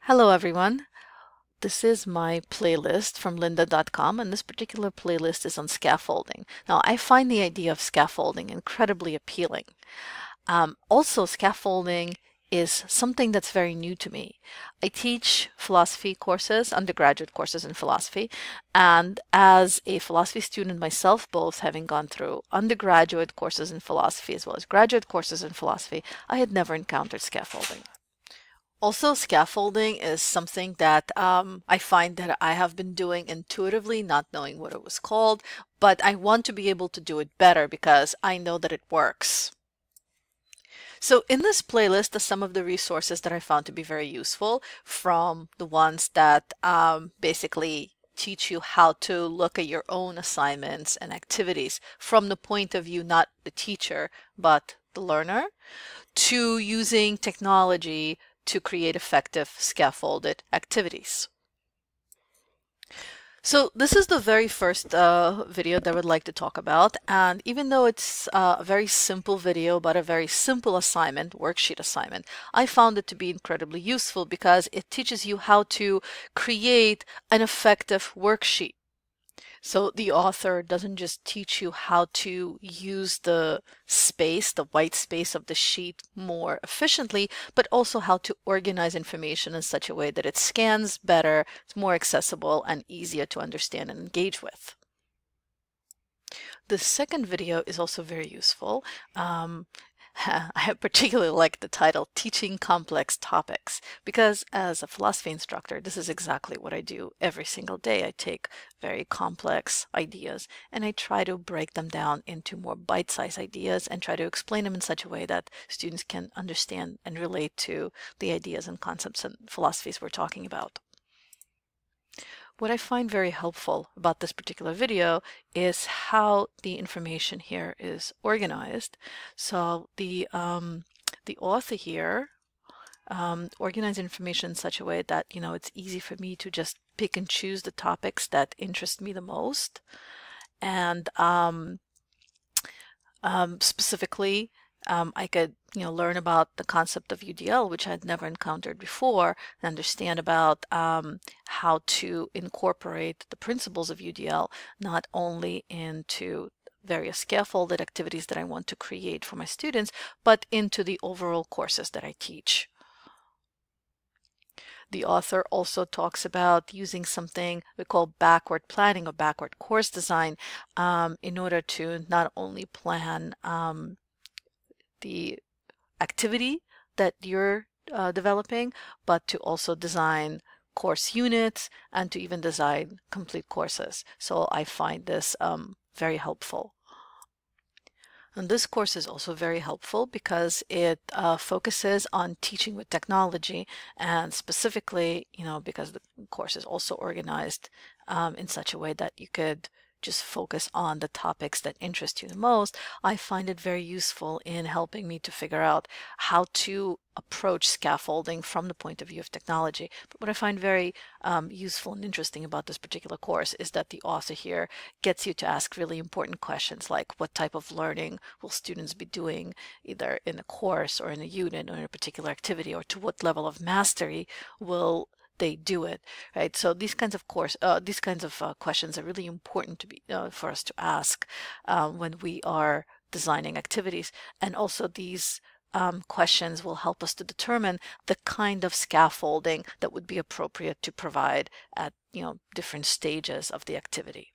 Hello everyone. This is my playlist from lynda.com, and this particular playlist is on scaffolding. Now, I find the idea of scaffolding incredibly appealing. Also, scaffolding is something that's very new to me. I teach philosophy courses, undergraduate courses in philosophy, and as a philosophy student myself, both having gone through undergraduate courses in philosophy as well as graduate courses in philosophy, I had never encountered scaffolding. Also, scaffolding is something that I find that I have been doing intuitively, not knowing what it was called, but I want to be able to do it better because I know that it works. So in this playlist are some of the resources that I found to be very useful, from the ones that basically teach you how to look at your own assignments and activities from the point of view not the teacher, but the learner, to using technology to create effective scaffolded activities. So this is the very first video that I would like to talk about, and even though it's a very simple video about a very simple assignment, worksheet assignment, I found it to be incredibly useful because it teaches you how to create an effective worksheet. So the author doesn't just teach you how to use the space, the white space of the sheet more efficiently, but also how to organize information in such a way that it scans better, it's more accessible, and easier to understand and engage with. The second video is also very useful. I particularly like the title, Teaching Complex Topics, because as a philosophy instructor, this is exactly what I do every single day. I take very complex ideas and I try to break them down into more bite-sized ideas and try to explain them in such a way that students can understand and relate to the ideas and concepts and philosophies we're talking about. What I find very helpful about this particular video is how the information here is organized. So the author here organized information in such a way that, it's easy for me to just pick and choose the topics that interest me the most. And specifically, I could learn about the concept of UDL, which I'd never encountered before, and understand about how to incorporate the principles of UDL not only into various scaffolded activities that I want to create for my students, but into the overall courses that I teach. The author also talks about using something we call backward planning or backward course design in order to not only plan the activity that you're developing, but to also design course units and to even design complete courses. So I find this very helpful. And this course is also very helpful because it focuses on teaching with technology, and specifically, because the course is also organized in such a way that you could just focus on the topics that interest you the most. I find it very useful in helping me to figure out how to approach scaffolding from the point of view of technology. But what I find very useful and interesting about this particular course is that the author here gets you to ask really important questions like what type of learning will students be doing either in a course or in a unit or in a particular activity, or to what level of mastery will they do it, right? So these kinds of questions are really important to be for us to ask when we are designing activities, and also these questions will help us to determine the kind of scaffolding that would be appropriate to provide at different stages of the activity.